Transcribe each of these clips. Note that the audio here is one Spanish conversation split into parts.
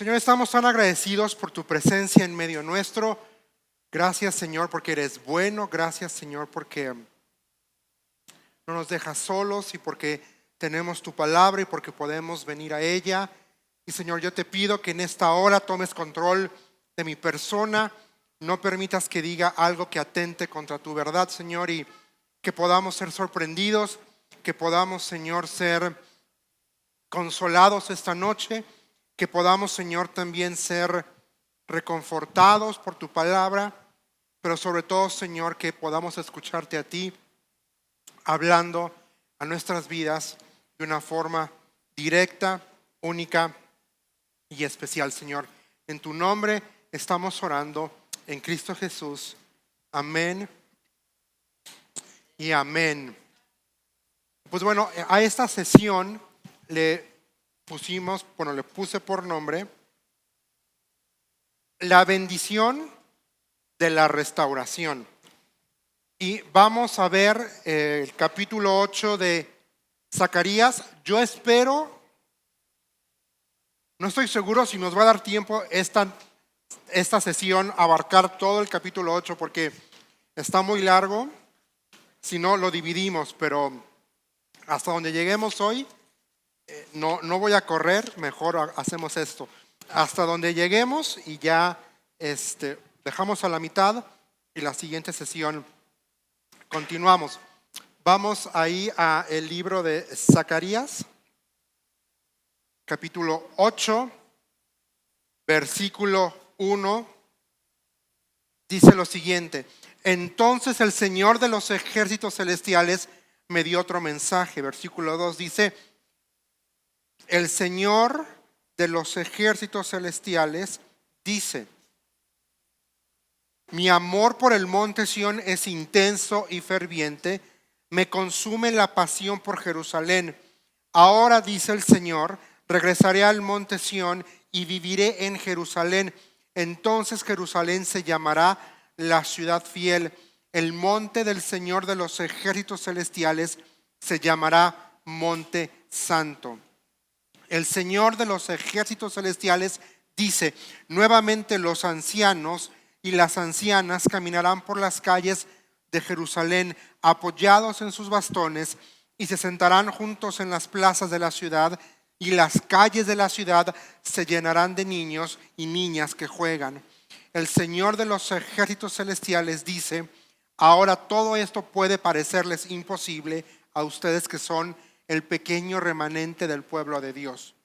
Señor, estamos tan agradecidos por tu presencia en medio nuestro. Gracias, Señor, porque eres bueno. Gracias, Señor, porque no nos dejas solos y porque tenemos tu palabra y porque podemos venir a ella. Y Señor, yo te pido que en esta hora tomes control de mi persona. No permitas que diga algo que atente contra tu verdad, Señor, y que podamos ser sorprendidos, que podamos, Señor, ser consolados esta noche, que podamos, Señor, también ser reconfortados por tu palabra, pero sobre todo, Señor, que podamos escucharte a ti hablando a nuestras vidas de una forma directa, única y especial, Señor. En tu nombre estamos orando, en Cristo Jesús. Amén y amén. Pues bueno, a esta sesión le puse por nombre la bendición de la restauración. Y vamos a ver el capítulo 8 de Zacarías. Yo espero, no estoy seguro si nos va a dar tiempo esta sesión abarcar todo el capítulo 8 porque está muy largo. Si no, lo dividimos, pero hasta donde lleguemos hoy, no voy a correr, mejor hacemos esto. Hasta donde lleguemos y ya dejamos a la mitad y la siguiente sesión continuamos. Vamos ahí a el libro de Zacarías, capítulo 8, versículo 1, dice lo siguiente: entonces el Señor de los ejércitos celestiales me dio otro mensaje. Versículo 2 dice: el Señor de los ejércitos celestiales dice: mi amor por el monte Sión es intenso y ferviente, me consume la pasión por Jerusalén. Ahora, dice el Señor, regresaré al monte Sión y viviré en Jerusalén. Entonces Jerusalén se llamará la ciudad fiel. El monte del Señor de los ejércitos celestiales se llamará monte santo. El Señor de los ejércitos celestiales dice: nuevamente los ancianos y las ancianas caminarán por las calles de Jerusalén apoyados en sus bastones y se sentarán juntos en las plazas de la ciudad, y las calles de la ciudad se llenarán de niños y niñas que juegan. El Señor de los ejércitos celestiales dice: ahora todo esto puede parecerles imposible a ustedes que son el pequeño remanente del pueblo de Dios.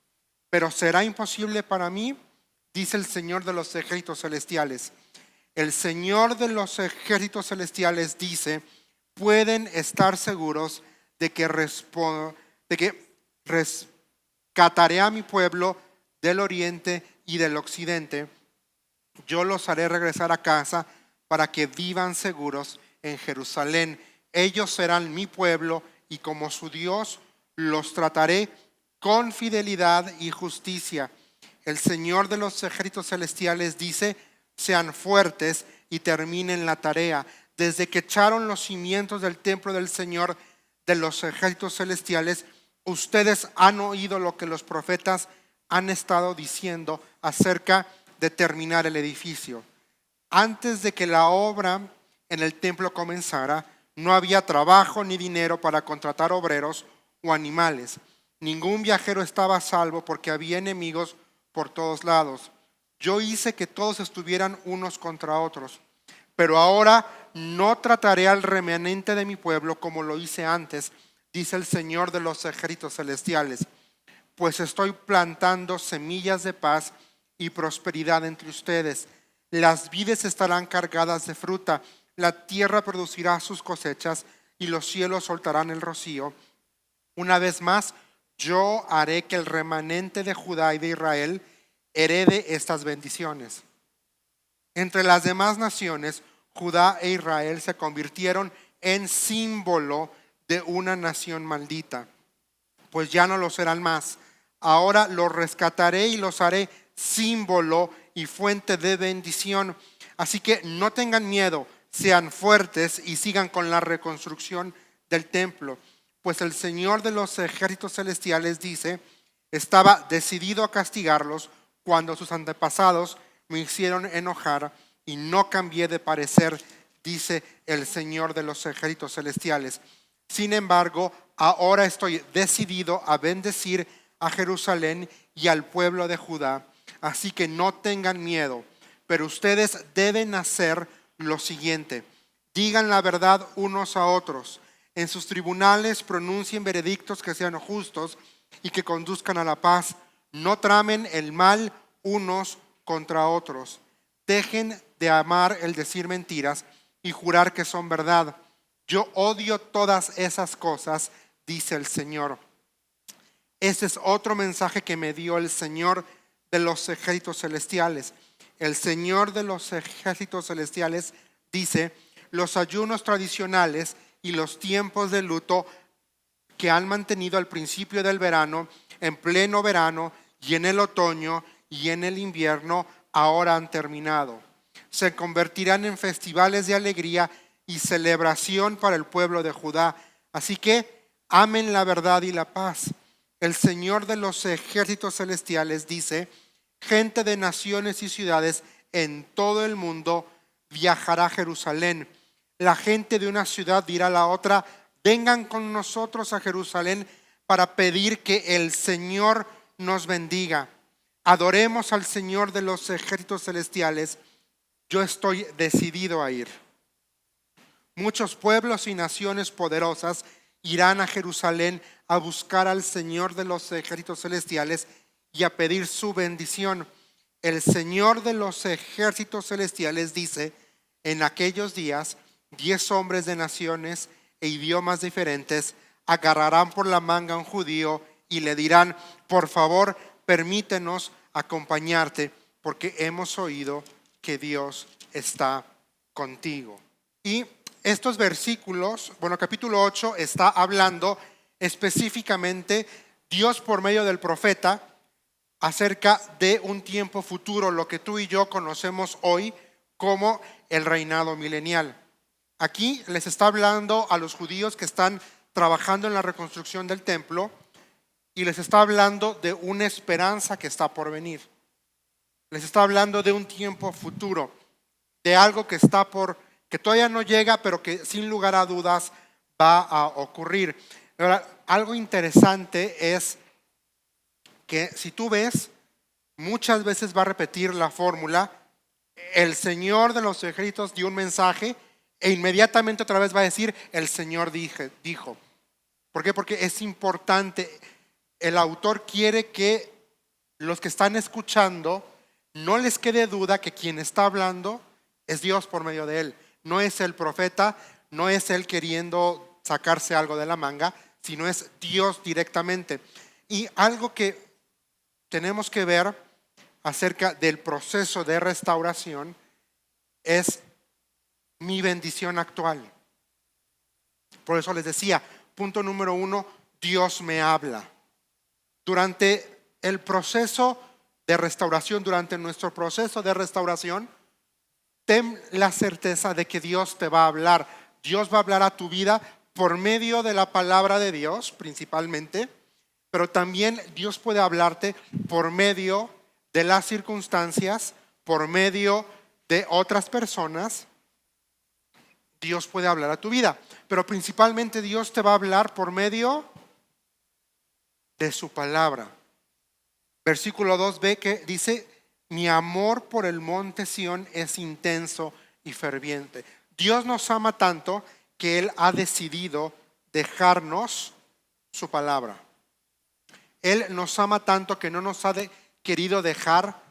Pero será imposible para mí, dice el Señor de los ejércitos celestiales. El Señor de los ejércitos celestiales dice: pueden estar seguros de que rescataré a mi pueblo del oriente y del occidente. Yo los haré regresar a casa para que vivan seguros en Jerusalén. Ellos serán mi pueblo y como su Dios los trataré con fidelidad y justicia. El Señor de los ejércitos celestiales dice: sean fuertes y terminen la tarea. Desde que echaron los cimientos del templo del Señor de los ejércitos celestiales, ustedes han oído lo que los profetas han estado diciendo acerca de terminar el edificio. Antes de que la obra en el templo comenzara, no había trabajo ni dinero para contratar obreros o animales. Ningún viajero estaba a salvo porque había enemigos por todos lados. Yo hice que todos estuvieran unos contra otros, pero ahora no trataré al remanente de mi pueblo como lo hice antes, dice el Señor de los ejércitos celestiales, pues estoy plantando semillas de paz y prosperidad entre ustedes. Las vides estarán cargadas de fruta, la tierra producirá sus cosechas y los cielos soltarán el rocío. Una vez más, yo haré que el remanente de Judá y de Israel herede estas bendiciones. Entre las demás naciones, Judá e Israel se convirtieron en símbolo de una nación maldita, pues ya no lo serán más. Ahora los rescataré y los haré símbolo y fuente de bendición. Así que no tengan miedo, sean fuertes y sigan con la reconstrucción del templo. Pues el Señor de los ejércitos celestiales dice: estaba decidido a castigarlos cuando sus antepasados me hicieron enojar y no cambié de parecer, dice el Señor de los ejércitos celestiales. Sin embargo, ahora estoy decidido a bendecir a Jerusalén y al pueblo de Judá, así que no tengan miedo, pero ustedes deben hacer lo siguiente: digan la verdad unos a otros, en sus tribunales pronuncien veredictos que sean justos y que conduzcan a la paz, no tramen el mal unos contra otros, dejen de amar el decir mentiras y jurar que son verdad. Yo odio todas esas cosas, dice el Señor. Este es otro mensaje que me dio el Señor de los ejércitos celestiales. El Señor de los ejércitos celestiales dice: los ayunos tradicionales y los tiempos de luto que han mantenido al principio del verano, en pleno verano y en el otoño y en el invierno, ahora han terminado. Se convertirán en festivales de alegría y celebración para el pueblo de Judá. Así que amen la verdad y la paz. El Señor de los ejércitos celestiales dice: gente de naciones y ciudades en todo el mundo viajará a Jerusalén. La gente de una ciudad dirá a la otra: vengan con nosotros a Jerusalén para pedir que el Señor nos bendiga. Adoremos al Señor de los ejércitos celestiales. Yo estoy decidido a ir. Muchos pueblos y naciones poderosas irán a Jerusalén a buscar al Señor de los ejércitos celestiales y a pedir su bendición. El Señor de los ejércitos celestiales dice: en aquellos días 10 hombres de naciones e idiomas diferentes agarrarán por la manga a un judío y le dirán: por favor, permítenos acompañarte, porque hemos oído que Dios está contigo. Y estos versículos, capítulo 8 está hablando específicamente Dios por medio del profeta acerca de un tiempo futuro, lo que tú y yo conocemos hoy como el reinado milenial. Aquí les está hablando a los judíos que están trabajando en la reconstrucción del templo y les está hablando de una esperanza que está por venir. Les está hablando de un tiempo futuro, de algo que todavía no llega, pero que sin lugar a dudas va a ocurrir. Ahora, algo interesante es que si tú ves, muchas veces va a repetir la fórmula: el Señor de los ejércitos dio un mensaje, e inmediatamente otra vez va a decir: el Señor dijo. ¿Por qué? Porque es importante. El autor quiere que los que están escuchando no les quede duda que quien está hablando es Dios por medio de él. No es el profeta, no es él queriendo sacarse algo de la manga, sino es Dios directamente. Y algo que tenemos que ver acerca del proceso de restauración es mi bendición actual. Por eso les decía, punto número 1, Dios me habla. Durante el proceso de restauración, durante nuestro proceso de restauración, ten la certeza de que Dios te va a hablar. Dios va a hablar a tu vida por medio de la palabra de Dios principalmente, pero también Dios puede hablarte por medio de las circunstancias, por medio de otras personas. Dios puede hablar a tu vida, pero principalmente Dios te va a hablar por medio de su palabra. Versículo 2b que dice: mi amor por el monte Sión es intenso y ferviente. Dios nos ama tanto que Él ha decidido dejarnos su palabra. Él nos ama tanto que no nos ha querido dejar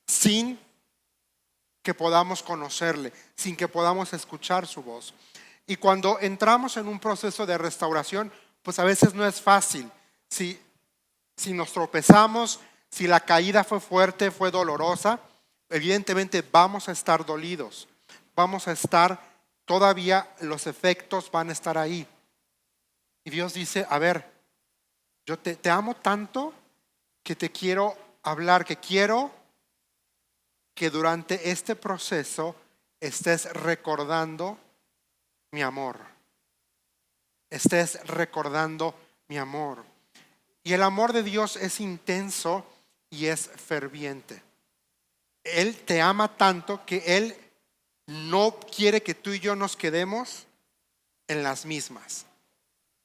sin que podamos conocerle, sin que podamos escuchar su voz. Y cuando entramos en un proceso de restauración, pues a veces no es fácil. Si nos tropezamos, si la caída fue fuerte, fue dolorosa, evidentemente vamos a estar dolidos. Vamos a estar, todavía los efectos van a estar ahí. Y Dios dice: a ver, yo te amo tanto que te quiero hablar, que quiero que durante este proceso estés recordando mi amor. Estés recordando mi amor. Y el amor de Dios es intenso y es ferviente. Él te ama tanto que Él no quiere que tú y yo nos quedemos en las mismas.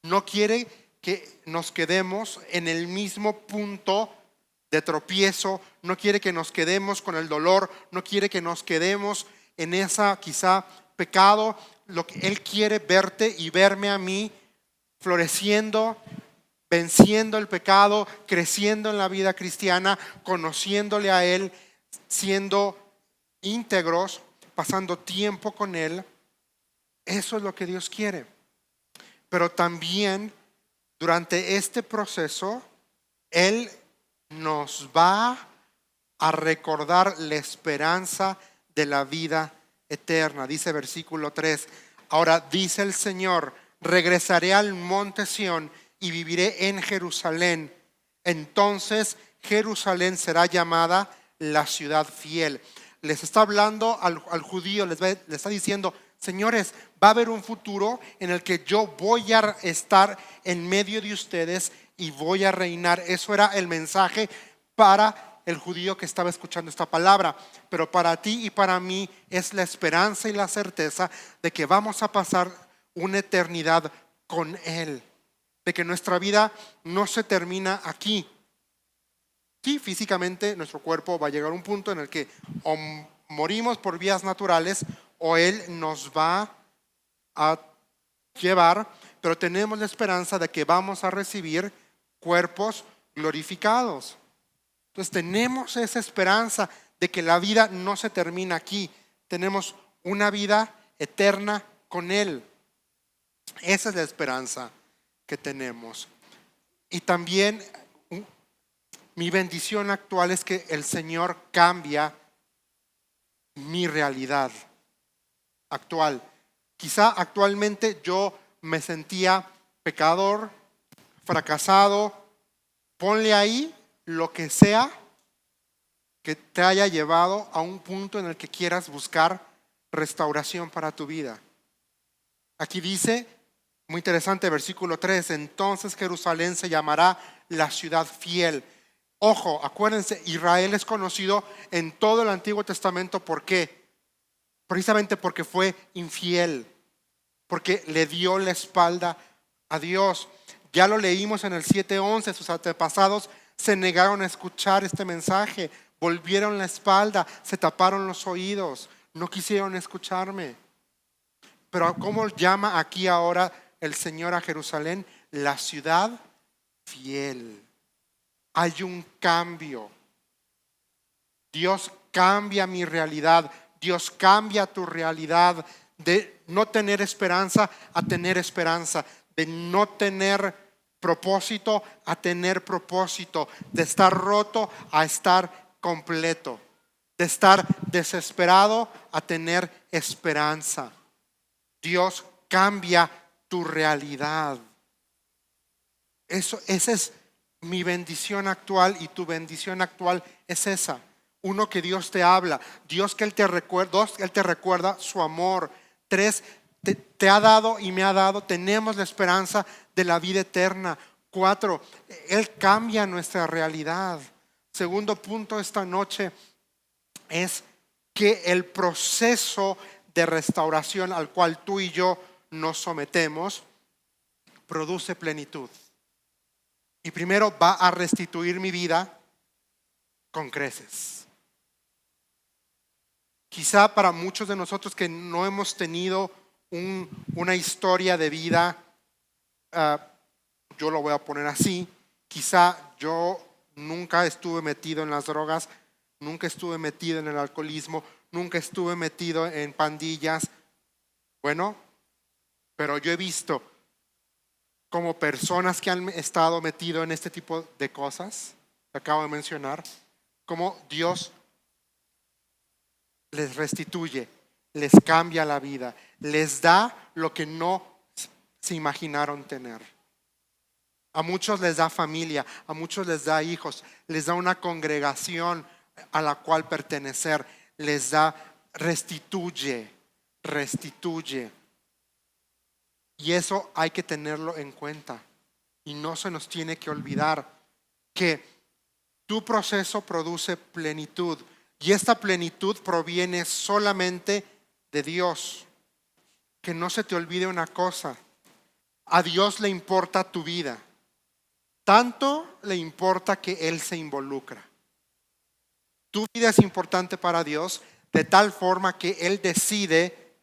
No quiere que nos quedemos en el mismo punto de tropiezo. No quiere que nos quedemos con el dolor. No quiere que nos quedemos en esa quizá pecado. Lo que Él quiere verte y verme a mí floreciendo, venciendo el pecado, creciendo en la vida cristiana, conociéndole a Él, siendo íntegros, pasando tiempo con Él. Eso es lo que Dios quiere. Pero también durante este proceso, Él nos va a recordar la esperanza de la vida eterna. Dice versículo 3. Ahora dice el Señor: regresaré al monte Sión y viviré en Jerusalén. Entonces Jerusalén será llamada la ciudad fiel. Les está hablando al judío, le está diciendo: señores, va a haber un futuro en el que yo voy a estar en medio de ustedes y voy a reinar. Eso era el mensaje para el judío que estaba escuchando esta palabra. Pero para ti y para mí es la esperanza y la certeza de que vamos a pasar una eternidad con Él, de que nuestra vida no se termina aquí. Sí, físicamente nuestro cuerpo va a llegar a un punto en el que o morimos por vías naturales o Él nos va a llevar, pero tenemos la esperanza de que vamos a recibir cuerpos glorificados. Entonces tenemos esa esperanza de que la vida no se termina aquí. Tenemos una vida eterna con Él. Esa es la esperanza que tenemos. Y también mi bendición actual es que el Señor cambia mi realidad actual. Quizá actualmente yo me sentía pecador, fracasado. Ponle ahí lo que sea que te haya llevado a un punto en el que quieras buscar restauración para tu vida. Aquí dice, muy interesante, versículo 3: entonces Jerusalén se llamará la ciudad fiel. Ojo, acuérdense, Israel es conocido en todo el Antiguo Testamento. ¿Por qué? Precisamente porque fue infiel, porque le dio la espalda a Dios. Ya lo leímos en el 7:11, sus antepasados se negaron a escuchar este mensaje, volvieron la espalda, se taparon los oídos, no quisieron escucharme. Pero ¿cómo llama aquí ahora el Señor a Jerusalén? La ciudad fiel. Hay un cambio. Dios cambia mi realidad. Dios cambia tu realidad de no tener esperanza a tener esperanza, de no tener propósito a tener propósito, de estar roto a estar completo, de estar desesperado a tener esperanza. Dios cambia tu realidad. Esa es mi bendición actual, y tu bendición actual es esa. Uno, que Dios te habla. Dios, que Él te recuerda. Dos, Él te recuerda su amor. Tres, te ha dado y me ha dado. Tenemos la esperanza de la vida eterna. Cuatro, Él cambia nuestra realidad. Segundo punto esta noche es que el proceso de restauración al cual tú y yo nos sometemos produce plenitud. Y primero va a restituir mi vida con creces. Quizá para muchos de nosotros que no hemos tenido una historia de vida, yo lo voy a poner así, quizá yo nunca estuve metido en las drogas, nunca estuve metido en el alcoholismo, nunca estuve metido en pandillas. Bueno, pero yo he visto como personas que han estado metidos en este tipo de cosas que acabo de mencionar, como Dios les restituye, les cambia la vida, les da lo que no se imaginaron tener. A muchos les da familia, a muchos les da hijos, les da una congregación a la cual pertenecer, les da, restituye. Y eso hay que tenerlo en cuenta. Y no se nos tiene que olvidar que tu proceso produce plenitud. Y esta plenitud proviene solamente de Dios. Que no se te olvide una cosa. A Dios le importa tu vida. Tanto le importa que Él se involucra. Tu vida es importante para Dios de tal forma que Él decide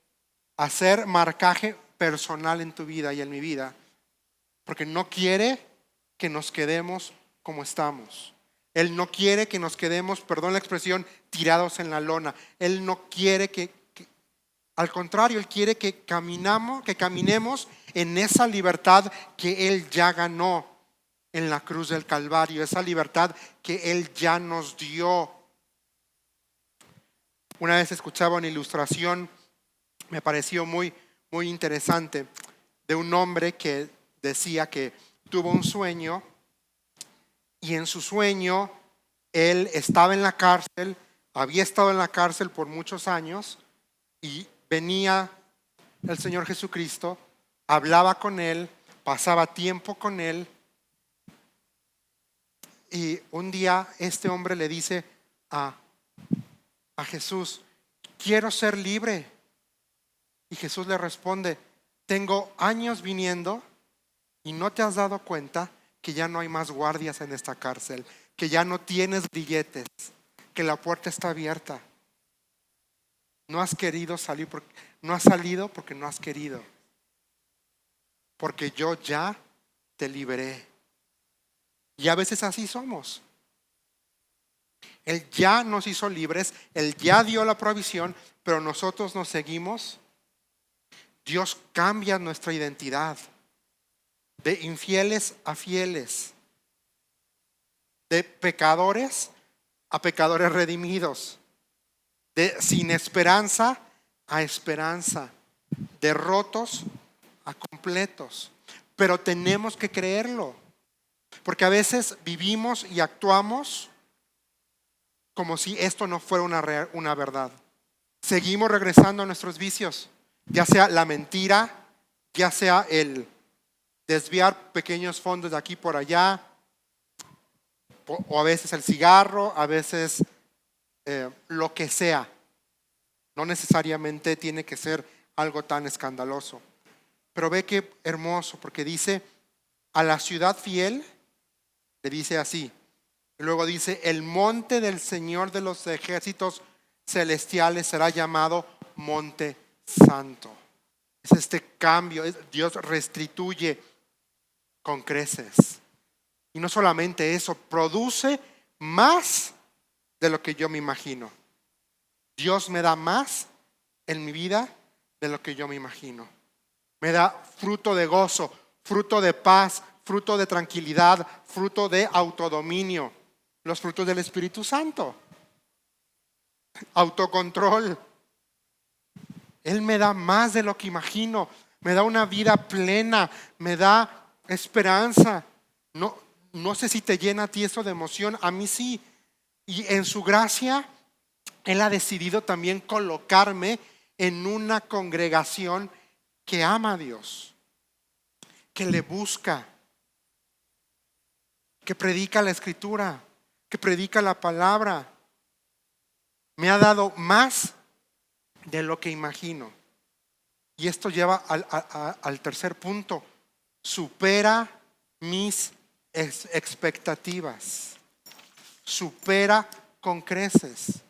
hacer marcaje personal en tu vida y en mi vida. Porque no quiere que nos quedemos como estamos. Él no quiere que nos quedemos, perdón la expresión, tirados en la lona. Él no quiere al contrario, Él quiere que caminemos en esa libertad que Él ya ganó en la cruz del Calvario, esa libertad que Él ya nos dio. Una vez escuchaba una ilustración, me pareció muy, muy interesante, de un hombre que decía que tuvo un sueño y en su sueño él estaba en la cárcel, había estado en la cárcel por muchos años y venía el Señor Jesucristo, hablaba con él, pasaba tiempo con él y un día este hombre le dice a Jesús: quiero ser libre. Y Jesús le responde: tengo años viniendo y no te has dado cuenta que ya no hay más guardias en esta cárcel, que ya no tienes grilletes, que la puerta está abierta. No has querido salir, no has salido porque no has querido, porque yo ya te liberé. Y a veces así somos. Él ya nos hizo libres, Él ya dio la provisión, pero nosotros nos seguimos. Dios cambia nuestra identidad de infieles a fieles, de pecadores a pecadores redimidos, de sin esperanza a esperanza, de rotos a completos. Pero tenemos que creerlo, porque a veces vivimos y actuamos como si esto no fuera una verdad. Seguimos regresando a nuestros vicios, ya sea la mentira, ya sea el desviar pequeños fondos de aquí por allá, o a veces el cigarro, a veces lo que sea. No necesariamente tiene que ser algo tan escandaloso. Pero ve qué hermoso, porque dice: a la ciudad fiel, le dice así. Y luego dice: el monte del Señor de los ejércitos celestiales será llamado monte santo. Es este cambio. Dios restituye con creces. Y no solamente eso, produce más de lo que yo me imagino. Dios me da más en mi vida de lo que yo me imagino. Me da fruto de gozo, fruto de paz, fruto de tranquilidad, fruto de autodominio. Los frutos del Espíritu Santo. Autocontrol. Él me da más de lo que imagino. Me da una vida plena. Me da esperanza. No sé si te llena a ti eso de emoción. A mí sí. Y en su gracia, Él ha decidido también colocarme en una congregación que ama a Dios, que le busca, que predica la Escritura, que predica la palabra. Me ha dado más de lo que imagino. Y esto lleva al tercer punto. Supera mis expectativas. Supera con creces.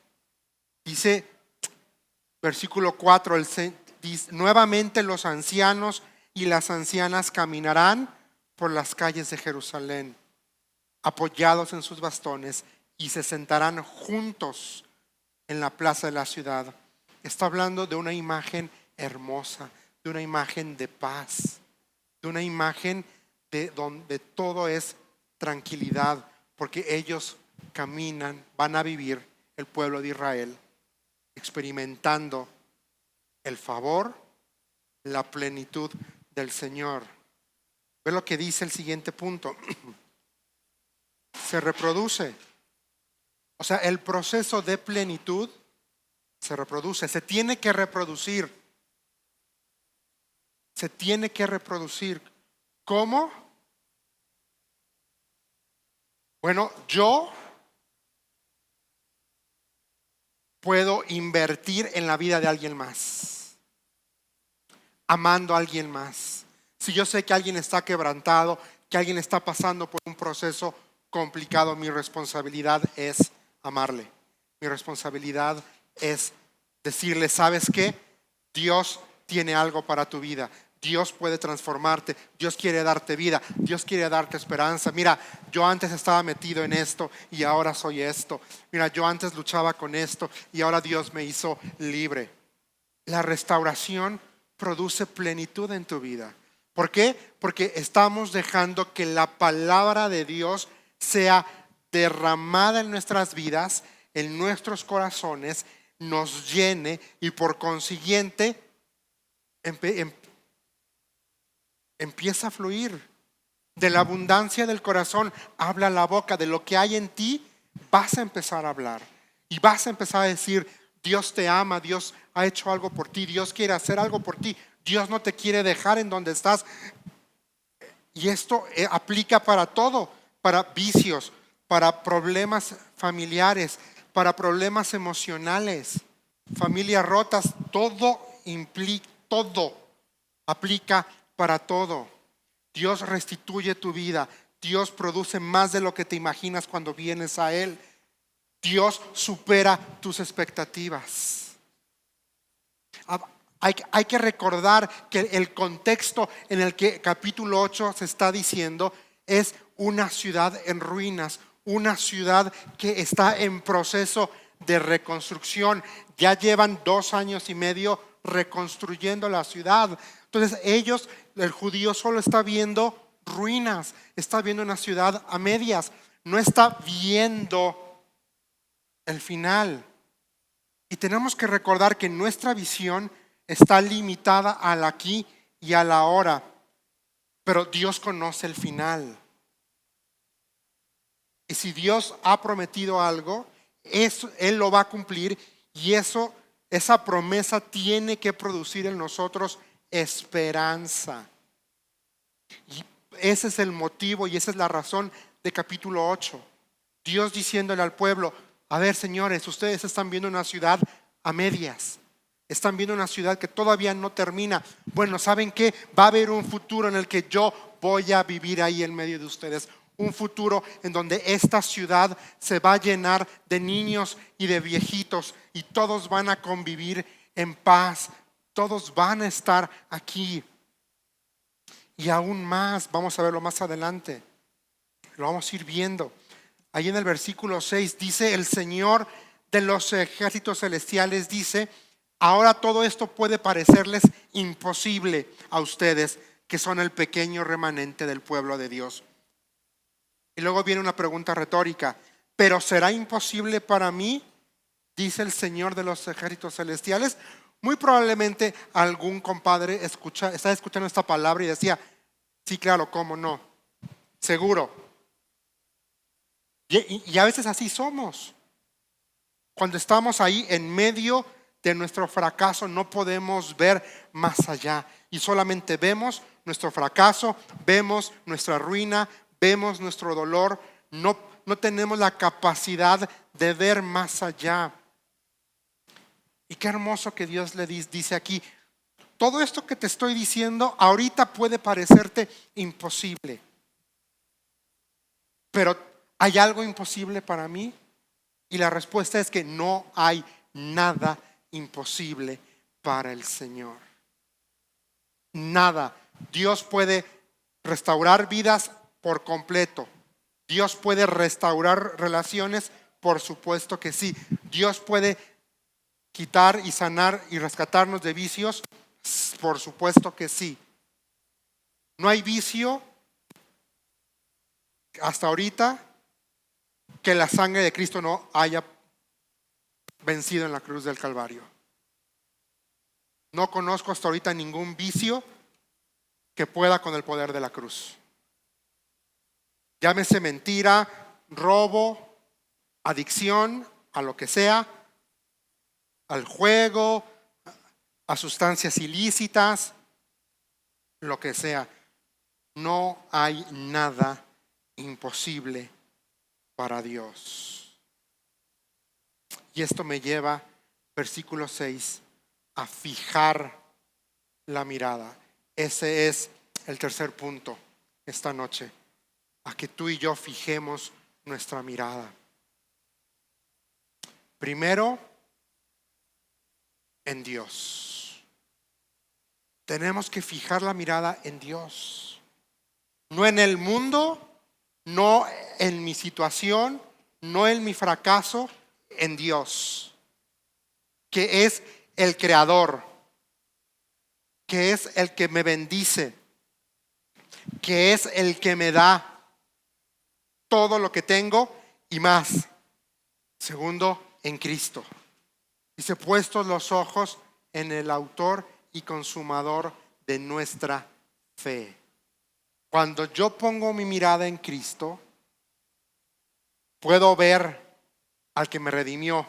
Dice versículo 4, dice: nuevamente los ancianos y las ancianas caminarán por las calles de Jerusalén, apoyados en sus bastones, y se sentarán juntos en la plaza de la ciudad. Está hablando de una imagen hermosa, de una imagen de paz, de una imagen de donde todo es tranquilidad, porque ellos caminan, van a vivir, el pueblo de Israel, experimentando el favor, la plenitud del Señor. Ve lo que dice el siguiente punto. Se reproduce. O sea, el proceso de plenitud se reproduce, se tiene que reproducir. Se tiene que reproducir. ¿Cómo? Bueno, yo puedo invertir en la vida de alguien más, amando a alguien más. Si yo sé que alguien está quebrantado, que alguien está pasando por un proceso complicado, mi responsabilidad es amarle. Mi responsabilidad es decirle, ¿sabes qué? Dios tiene algo para tu vida. Dios puede transformarte. Dios quiere darte vida. Dios quiere darte esperanza. Mira, yo antes estaba metido en esto y ahora soy esto. Mira, yo antes luchaba con esto y ahora Dios me hizo libre. La restauración produce plenitud en tu vida. ¿Por qué? Porque estamos dejando que la palabra de Dios sea derramada en nuestras vidas, en nuestros corazones, nos llene y por consiguiente empieza a fluir. De la abundancia del corazón habla la boca. De lo que hay en ti vas a empezar a hablar y vas a empezar a decir, Dios te ama, Dios ha hecho algo por ti, Dios quiere hacer algo por ti, Dios no te quiere dejar en donde estás. Y esto aplica para todo, para vicios, para problemas familiares, para problemas emocionales, familias rotas, todo implica, todo aplica para todo. Dios restituye tu vida. Dios produce más de lo que te imaginas cuando vienes a Él. Dios supera tus expectativas. Hay que recordar que el contexto en el que capítulo 8 se está diciendo es una ciudad en ruinas, una ciudad que está en proceso de reconstrucción. Ya llevan 2 años y medio reconstruyendo la ciudad. Entonces el judío solo está viendo ruinas, está viendo una ciudad a medias, no está viendo el final. Y tenemos que recordar que nuestra visión está limitada al aquí y a la ahora, pero Dios conoce el final. Y si Dios ha prometido algo, Él lo va a cumplir, y esa promesa tiene que producir en nosotros esperanza. Y ese es el motivo y esa es la razón de capítulo 8. Dios diciéndole al pueblo, a ver, señores, ustedes están viendo una ciudad a medias. Están viendo una ciudad que todavía no termina. Bueno, ¿saben qué? Va a haber un futuro en el que yo voy a vivir ahí en medio de ustedes. Un futuro en donde esta ciudad se va a llenar de niños y de viejitos y todos van a convivir en paz. Todos van a estar aquí. Y aún más, vamos a verlo más adelante. Lo vamos a ir viendo. Ahí en el versículo 6 dice, el Señor de los ejércitos celestiales dice, ahora todo esto puede parecerles imposible a ustedes, que son el pequeño remanente del pueblo de Dios. Y luego viene una pregunta retórica, ¿pero será imposible para mí? Dice el Señor de los ejércitos celestiales. Muy probablemente algún compadre está escuchando esta palabra y decía, sí, claro, ¿cómo no? Seguro. Y a veces así somos. Cuando estamos ahí en medio de nuestro fracaso, no podemos ver más allá. Y solamente vemos nuestro fracaso, vemos nuestra ruina, vemos nuestro dolor. No tenemos la capacidad de ver más allá. Y qué hermoso que Dios le dice aquí, todo esto que te estoy diciendo ahorita puede parecerte imposible, pero ¿hay algo imposible para mí? Y la respuesta es que no hay nada imposible para el Señor. Nada. Dios puede restaurar vidas por completo. Dios puede restaurar relaciones, por supuesto que sí. Dios puede quitar y sanar y rescatarnos de vicios, por supuesto que sí. No hay vicio hasta ahorita que la sangre de Cristo no haya vencido en la cruz del Calvario. No conozco hasta ahorita ningún vicio que pueda con el poder de la cruz. Llámese mentira, robo, adicción, a lo que sea, al juego, a sustancias ilícitas, lo que sea. No hay nada imposible para Dios. Y esto me lleva Versículo 6, a fijar la mirada. Ese es el tercer punto esta noche, a que tú y yo fijemos nuestra mirada. Primero, en Dios. Tenemos que fijar la mirada en Dios. No en el mundo, no en mi situación, no en mi fracaso, en Dios, que es el creador, que es el que me bendice, que es el que me da todo lo que tengo y más. Segundo, en Cristo. Dice, puestos los ojos en el autor y consumador de nuestra fe. Cuando yo pongo mi mirada en Cristo, puedo ver al que me redimió,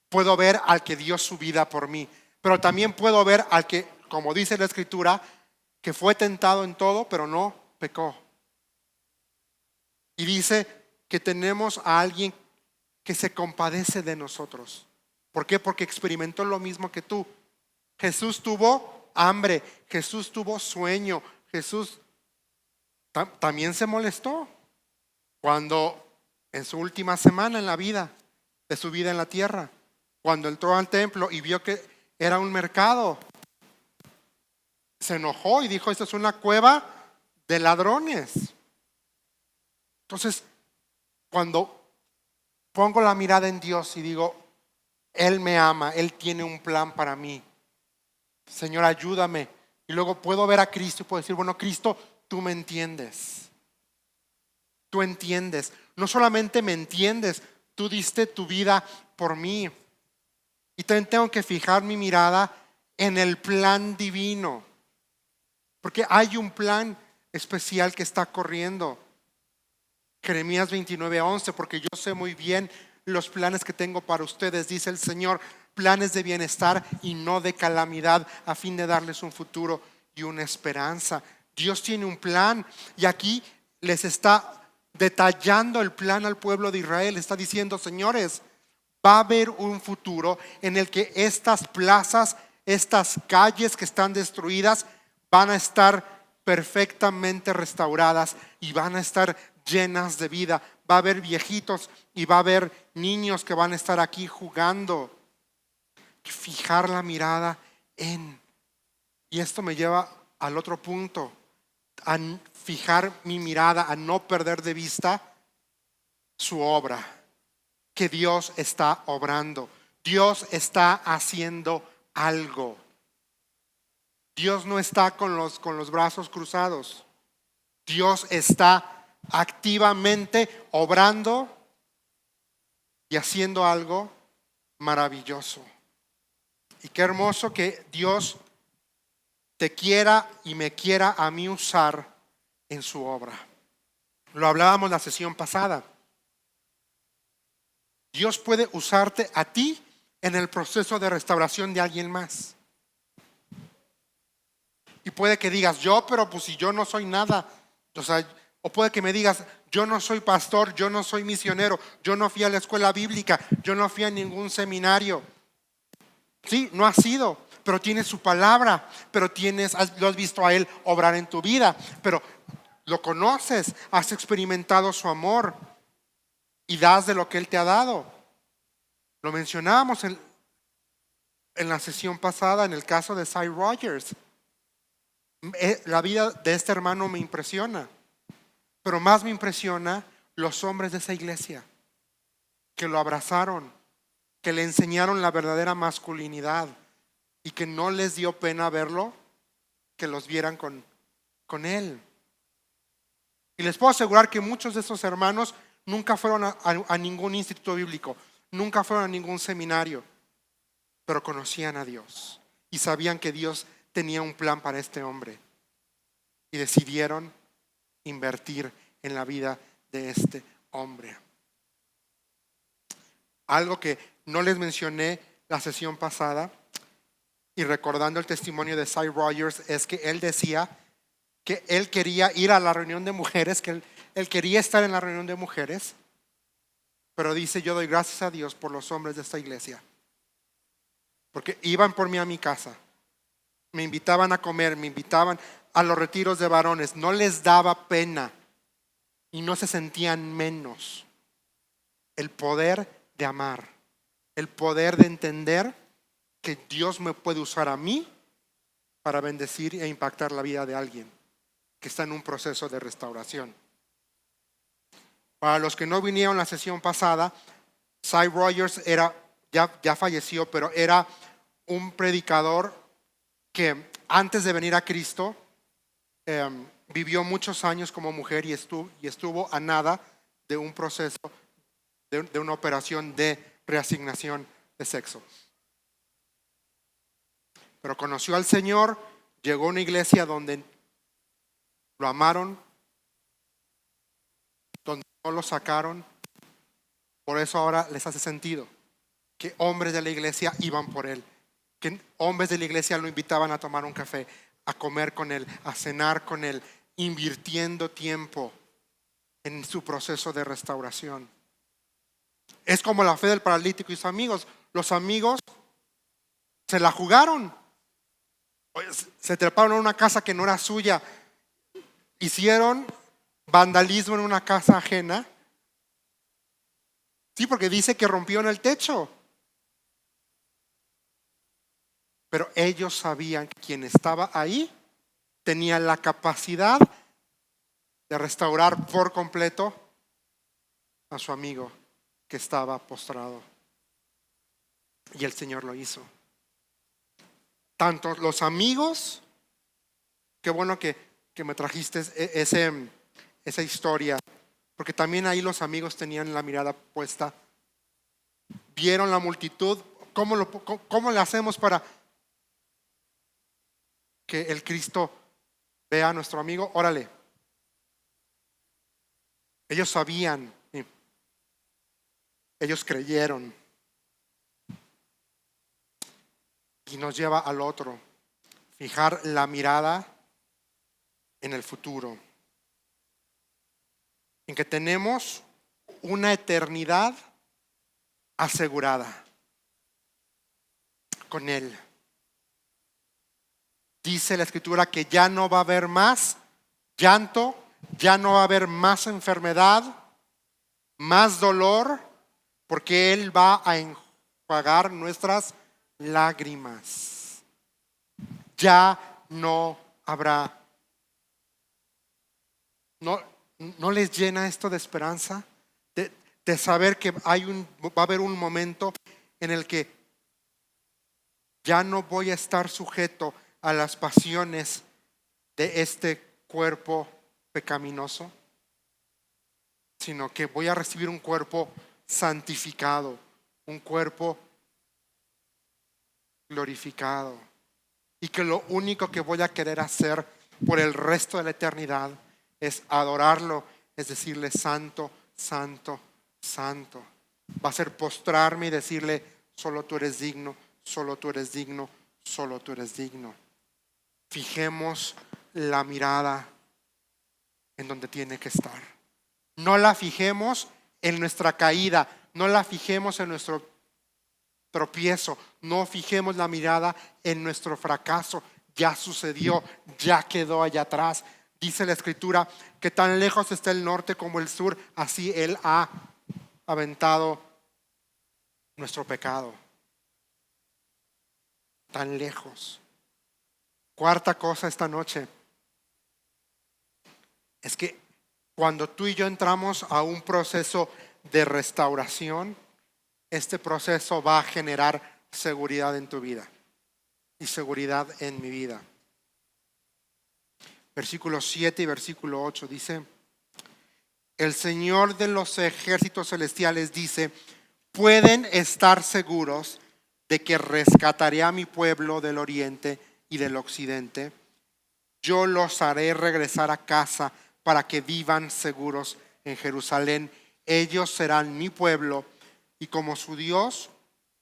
puedo ver al que dio su vida por mí, pero también puedo ver al que, como dice la Escritura, que fue tentado en todo, pero no pecó. Y dice que tenemos a alguien que se compadece de nosotros. ¿Por qué? Porque experimentó lo mismo que tú. Jesús tuvo hambre, Jesús tuvo sueño, Jesús también se molestó cuando en su última semana en la vida, de su vida en la tierra, cuando entró al templo y vio que era un mercado, se enojó y dijo, esta es una cueva de ladrones. Entonces, cuando pongo la mirada en Dios y digo, Él me ama, Él tiene un plan para mí, Señor, ayúdame. Y luego puedo ver a Cristo y puedo decir, bueno, Cristo, tú me entiendes. Tú entiendes. No solamente me entiendes, tú diste tu vida por mí. Y también tengo que fijar mi mirada en el plan divino. Porque hay un plan especial que está corriendo. Jeremías 29:11, porque yo sé muy bien los planes que tengo para ustedes, dice el Señor, planes de bienestar y no de calamidad, a fin de darles un futuro y una esperanza. Dios tiene un plan y aquí les está detallando el plan al pueblo de Israel. Está diciendo, señores, va a haber un futuro en el que estas plazas, estas calles que están destruidas, van a estar perfectamente restauradas y van a estar llenas de vida. Va a haber viejitos y va a haber niños que van a estar aquí jugando. Fijar la mirada en. Y esto me lleva al otro punto, a fijar mi mirada, a no perder de vista su obra, que Dios está obrando. Dios está haciendo algo. Dios no está con los brazos cruzados. Dios está activamente obrando y haciendo algo maravilloso. Y qué hermoso que Dios te quiera y me quiera a mí usar en su obra. Lo hablábamos la sesión pasada. Dios puede usarte a ti en el proceso de restauración de alguien más. Y puede que digas, pero pues si yo no soy nada. O puede que me digas, yo no soy pastor, yo no soy misionero, yo no fui a la escuela bíblica, yo no fui a ningún seminario. Sí, no has sido, pero tienes su palabra, pero lo has visto a Él obrar en tu vida, pero lo conoces, has experimentado su amor y das de lo que Él te ha dado. Lo mencionábamos en la sesión pasada en el caso de Sy Rogers. La vida de este hermano me impresiona, pero más me impresiona los hombres de esa iglesia que lo abrazaron, que le enseñaron la verdadera masculinidad y que no les dio pena verlo, que los vieran con él. Y les puedo asegurar que muchos de esos hermanos nunca fueron a ningún instituto bíblico, nunca fueron a ningún seminario, pero conocían a Dios y sabían que Dios tenía un plan para este hombre y decidieron invertir en la vida de este hombre. Algo que no les mencioné la sesión pasada y recordando el testimonio de Sy Rogers es que él decía que él quería ir a la reunión de mujeres, que él quería estar en la reunión de mujeres, pero dice, yo doy gracias a Dios por los hombres de esta iglesia, porque iban por mí a mi casa, me invitaban a comer, me invitaban a los retiros de varones, no les daba pena y no se sentían menos. El poder de amar, el poder de entender que Dios me puede usar a mí para bendecir e impactar la vida de alguien que está en un proceso de restauración. Para los que no vinieron la sesión pasada, Sy Rogers ya falleció, pero era un predicador que antes de venir a Cristo vivió muchos años como mujer y estuvo a nada de un proceso, de una operación de reasignación de sexo. Pero conoció al Señor, llegó a una iglesia donde lo amaron, donde no lo sacaron. Por eso ahora les hace sentido que hombres de la iglesia iban por él, que hombres de la iglesia lo invitaban a tomar un café, a comer con él, a cenar con él, invirtiendo tiempo en su proceso de restauración. Es como la fe del paralítico y sus amigos. Los amigos se la jugaron, se treparon a una casa que no era suya, hicieron vandalismo en una casa ajena. Sí, porque dice que rompieron el techo. Pero ellos sabían que quien estaba ahí tenía la capacidad de restaurar por completo a su amigo que estaba postrado. Y el Señor lo hizo. Tanto los amigos, qué bueno que me trajiste esa historia, porque también ahí los amigos tenían la mirada puesta, vieron la multitud. ¿Cómo le hacemos para que el Cristo vea a nuestro amigo? Órale. Ellos sabían, ellos creyeron. Y nos lleva al otro, fijar la mirada en el futuro, en que tenemos una eternidad asegurada con Él. Dice la Escritura que ya no va a haber más llanto, ya no va a haber más enfermedad, más dolor, porque Él va a enjuagar nuestras lágrimas. Ya no habrá. ¿No les llena esto de esperanza? De saber que va a haber un momento en el que ya no voy a estar sujeto a las pasiones de este cuerpo pecaminoso, sino que voy a recibir un cuerpo santificado, un cuerpo glorificado, y que lo único que voy a querer hacer por el resto de la eternidad es adorarlo, es decirle santo, santo, santo. Va a ser postrarme y decirle solo tú eres digno, solo tú eres digno, solo tú eres digno. Fijemos la mirada en donde tiene que estar. No la fijemos en nuestra caída, no la fijemos en nuestro tropiezo, no fijemos la mirada en nuestro fracaso. Ya sucedió, ya quedó allá atrás. Dice la Escritura que tan lejos está el norte como el sur, así Él ha aventado nuestro pecado. Tan lejos. Cuarta cosa esta noche es que cuando tú y yo entramos a un proceso de restauración, este proceso va a generar seguridad en tu vida y seguridad en mi vida. Versículo 7 y versículo 8 dice: el Señor de los ejércitos celestiales dice: pueden estar seguros de que rescataré a mi pueblo del oriente y del occidente. Yo los haré regresar a casa para que vivan seguros en Jerusalén. Ellos serán mi pueblo y como su Dios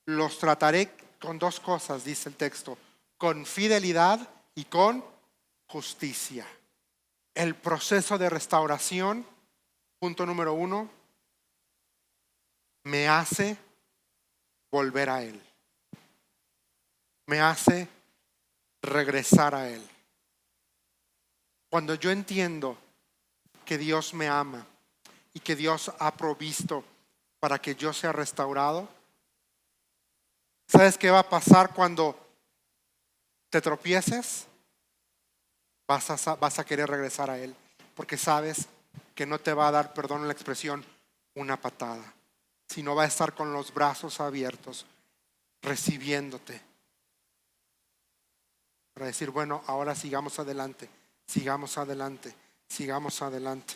los trataré con dos cosas, dice el texto: con fidelidad y con justicia. El proceso de restauración, punto número 1, me hace volver a Él. me hace regresar a Él. Cuando yo entiendo que Dios me ama y que Dios ha provisto para que yo sea restaurado, ¿sabes qué va a pasar cuando te tropieces? Vas a querer regresar a Él, porque sabes que no te va a dar, perdón la expresión, una patada, sino va a estar con los brazos abiertos, recibiéndote, para decir, bueno, ahora sigamos adelante, sigamos adelante, sigamos adelante.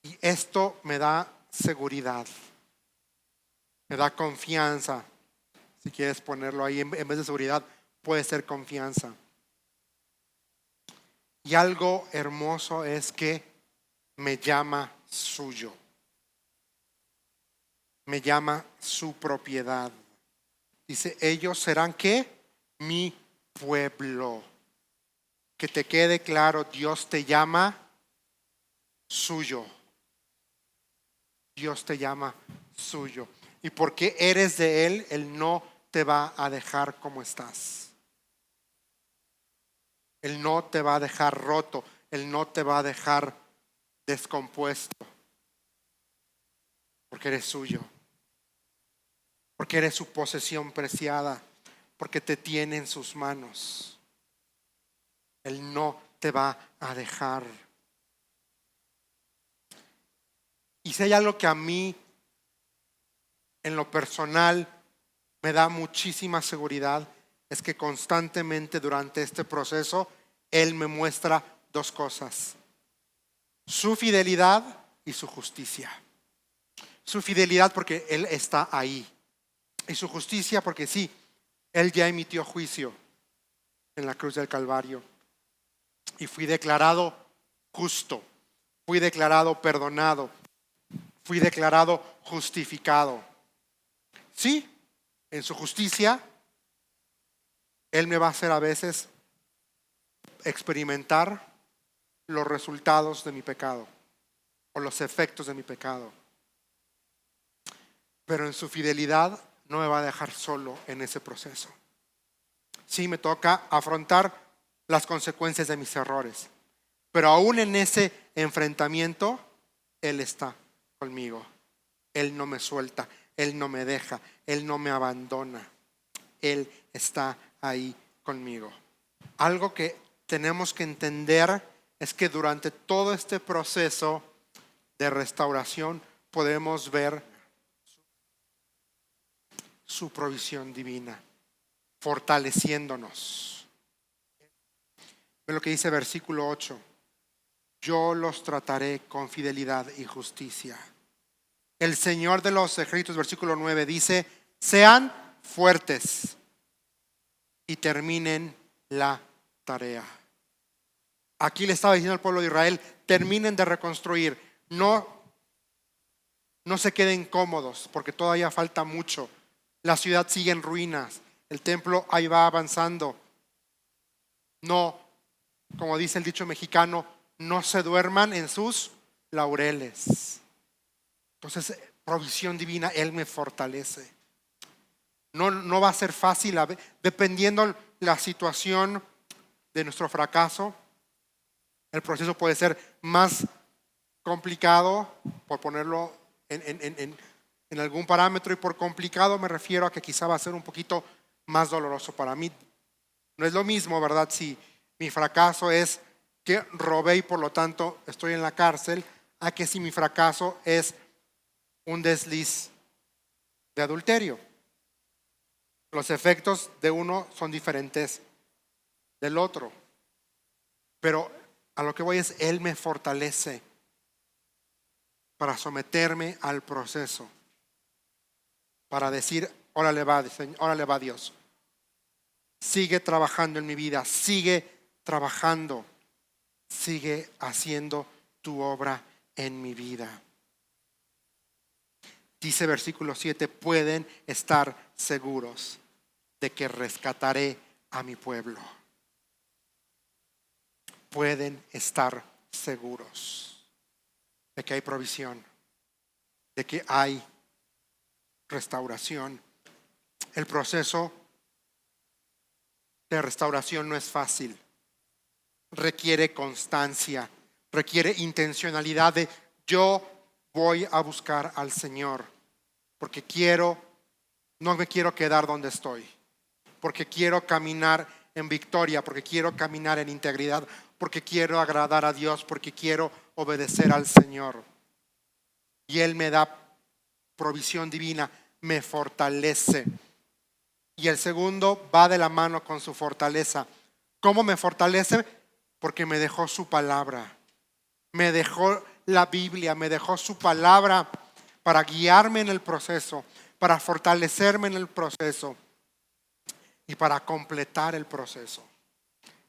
Y esto me da seguridad, me da confianza. Si quieres ponerlo ahí, en vez de seguridad, puede ser confianza. Y algo hermoso es que me llama suyo, me llama su propiedad. Dice, ellos serán ¿qué? Mi pueblo. Que te quede claro, Dios te llama suyo. Dios te llama suyo. Y porque eres de Él, Él no te va a dejar como estás. Él no te va a dejar roto. Él no te va a dejar descompuesto. Porque eres suyo. Porque eres su posesión preciada. Porque te tiene en sus manos. Él no te va a dejar. Y si hay algo que a mí, en lo personal, me da muchísima seguridad, es que constantemente durante este proceso, Él me muestra dos cosas: su fidelidad y su justicia. Su fidelidad porque Él está ahí. Y su justicia porque sí, Él ya emitió juicio en la cruz del Calvario. Y fui declarado justo, fui declarado perdonado, fui declarado justificado. Sí, en su justicia, Él me va a hacer a veces experimentar los resultados de mi pecado o los efectos de mi pecado. Pero en su fidelidad no me va a dejar solo en ese proceso. Sí, me toca afrontar las consecuencias de mis errores, pero aún en ese enfrentamiento, Él está conmigo. Él no me suelta, Él no me deja, Él no me abandona. Él está ahí conmigo. Algo que tenemos que entender es que durante todo este proceso de restauración podemos ver su provisión divina, fortaleciéndonos. Ve lo que dice versículo 8. Yo los trataré con fidelidad y justicia. El Señor de los ejércitos, versículo 9, dice, sean fuertes y terminen la tarea. Aquí le estaba diciendo al pueblo de Israel, terminen de reconstruir, no se queden cómodos porque todavía falta mucho. La ciudad sigue en ruinas, el templo ahí va avanzando. No, como dice el dicho mexicano, no se duerman en sus laureles. Entonces, provisión divina, Él me fortalece. No va a ser fácil, dependiendo la situación de nuestro fracaso. El proceso puede ser más complicado, por ponerlo en algún parámetro, y por complicado me refiero a que quizá va a ser un poquito más doloroso para mí. No es lo mismo, ¿verdad? Si mi fracaso es que robé y por lo tanto estoy en la cárcel, a que si mi fracaso es un desliz de adulterio. Los efectos de uno son diferentes del otro. Pero a lo que voy es, Él me fortalece para someterme al proceso, para decir, órale va Dios, sigue trabajando en mi vida, sigue trabajando, sigue haciendo tu obra en mi vida. Dice versículo 7, pueden estar seguros de que rescataré a mi pueblo. Pueden estar seguros de que hay provisión, de que hay restauración. El proceso de restauración no es fácil. Requiere constancia, requiere intencionalidad de yo voy a buscar al Señor porque no me quiero quedar donde estoy, porque quiero caminar en victoria, porque quiero caminar en integridad, porque quiero agradar a Dios, porque quiero obedecer al Señor. Y Él me da provisión divina, me fortalece. Y el segundo va de la mano con su fortaleza. ¿Cómo me fortalece? Porque me dejó su palabra, me dejó la Biblia, me dejó su palabra para guiarme en el proceso, para fortalecerme en el proceso y para completar el proceso.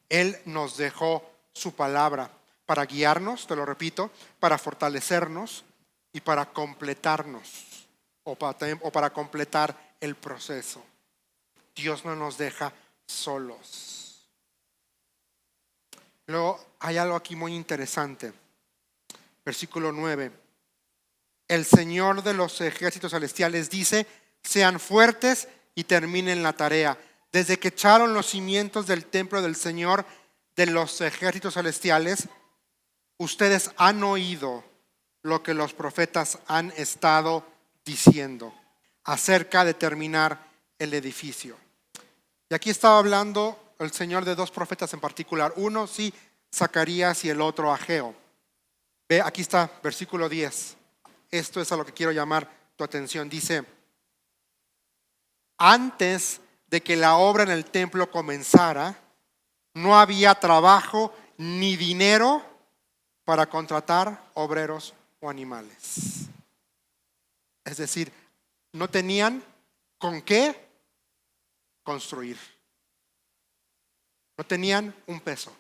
Él nos dejó su palabra para guiarnos, te lo repito, para fortalecernos y para completarnos o para completar el proceso. Dios no nos deja solos. Luego hay algo aquí muy interesante. Versículo 9. El Señor de los ejércitos celestiales dice: sean fuertes y terminen la tarea. Desde que echaron los cimientos del templo del Señor de los ejércitos celestiales, ustedes han oído lo que los profetas han estado diciendo acerca de terminar el edificio. Y aquí estaba hablando el Señor de dos profetas en particular. Uno, sí, Zacarías, y el otro, Ageo. Ve, aquí está, versículo 10. Esto es a lo que quiero llamar tu atención. Dice: antes de que la obra en el templo comenzara, no había trabajo ni dinero para contratar obreros o animales. Es decir, no tenían con qué construir. No tenían un peso.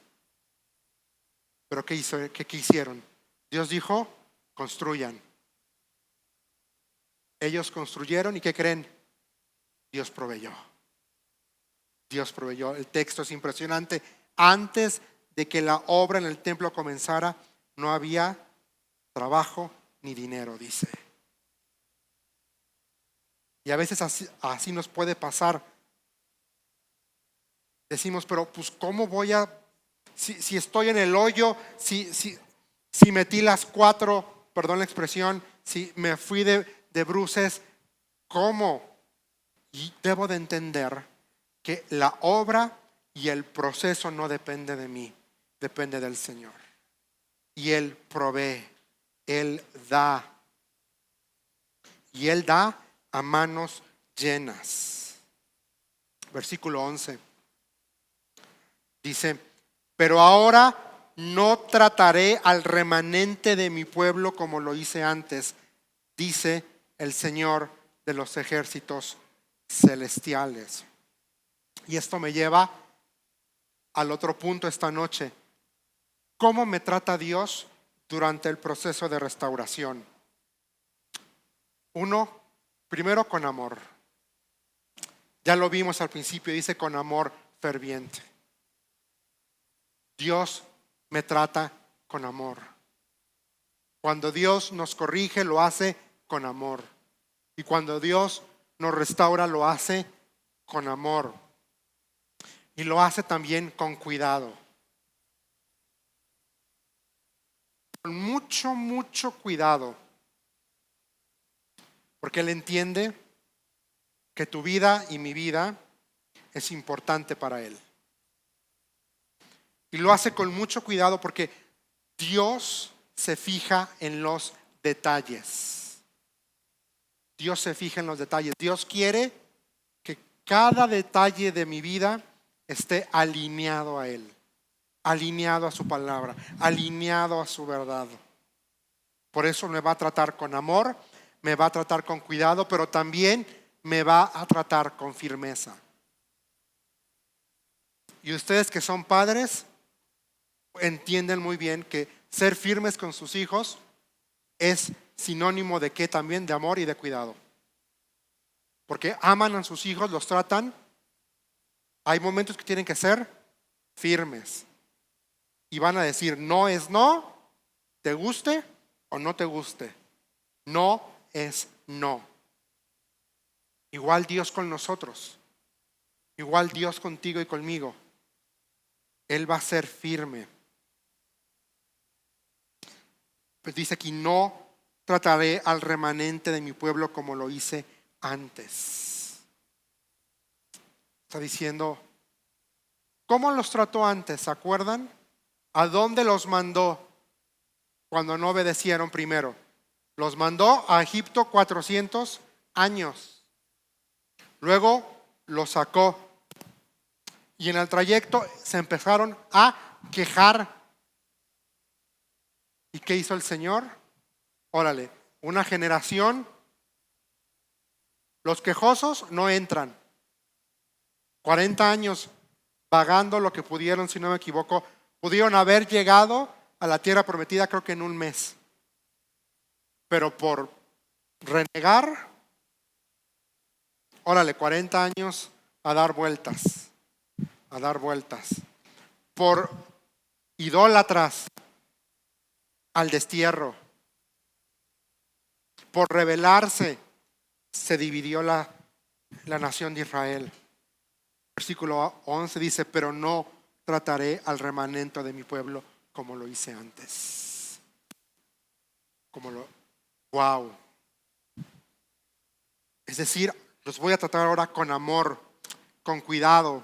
Pero ¿qué hicieron? Dios dijo: construyan. Ellos construyeron y ¿qué creen? Dios proveyó. Dios proveyó. El texto es impresionante. Antes de que la obra en el templo comenzara, no había trabajo ni dinero, dice. Y a veces así nos puede pasar. Decimos, pero pues ¿cómo voy a, si estoy en el hoyo, si metí las 4, perdón la expresión, si me fui de bruces, ¿cómo? Y debo de entender que la obra y el proceso no depende de mí, depende del Señor. Y Él provee, Él da. Y Él da a manos llenas. Versículo 11. Dice: pero ahora no trataré al remanente de mi pueblo como lo hice antes, dice el Señor de los ejércitos celestiales. Y esto me lleva al otro punto esta noche. ¿Cómo me trata Dios durante el proceso de restauración? Uno, primero con amor. Ya lo vimos al principio, dice con amor ferviente. Dios me trata con amor. Cuando Dios nos corrige, lo hace con amor. Y cuando Dios nos restaura, lo hace con amor. Y lo hace también con cuidado. Con mucho, mucho cuidado. Porque Él entiende que tu vida y mi vida es importante para Él. Y lo hace con mucho cuidado porque Dios se fija en los detalles. Dios se fija en los detalles. Dios quiere que cada detalle de mi vida esté alineado a Él, alineado a su palabra, alineado a su verdad. Por eso me va a tratar con amor, me va a tratar con cuidado, pero también me va a tratar con firmeza. Y ustedes que son padres entienden muy bien que ser firmes con sus hijos es sinónimo de qué también, de amor y de cuidado. Porque aman a sus hijos, los tratan. Hay momentos que tienen que ser firmes. Y van a decir, no es no, te guste o no te guste. No es no. Igual Dios con nosotros. igual Dios contigo y conmigo. Él va a ser firme. Pues dice aquí, no trataré al remanente de mi pueblo como lo hice antes. Está diciendo, ¿cómo los trató antes? ¿Se acuerdan? ¿A dónde los mandó cuando no obedecieron primero? Los mandó a Egipto 400 años. Luego los sacó. Y en el trayecto se empezaron a quejar. ¿Y qué hizo el Señor? Órale, una generación. Los quejosos no entran. 40 años vagando lo que pudieron, si no me equivoco. Pudieron haber llegado a la tierra prometida creo que en un mes. Pero por renegar, órale, 40 años a dar vueltas. A dar vueltas. Por idólatras, al destierro. Por rebelarse, se dividió la nación de Israel. Versículo 11 dice, pero no trataré al remanente de mi pueblo como lo hice antes. Wow. Es decir, los voy a tratar ahora con amor, con cuidado,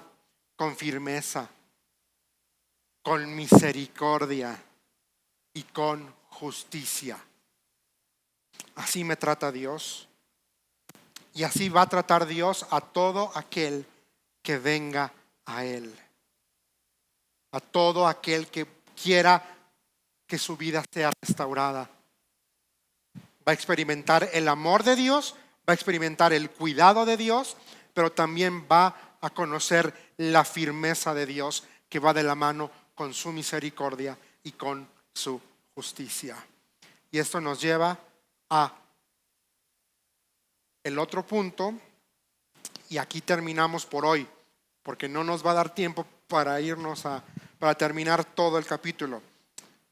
con firmeza, con misericordia y con justicia. Así me trata Dios. Y así va a tratar Dios a todo aquel que venga a Él. A todo aquel que quiera que su vida sea restaurada. Va a experimentar el amor de Dios, va a experimentar el cuidado de Dios, pero también va a conocer la firmeza de Dios que va de la mano con su misericordia y con su justicia. Y esto nos lleva a el otro punto, y aquí terminamos por hoy, porque no nos va a dar tiempo para para terminar todo el capítulo.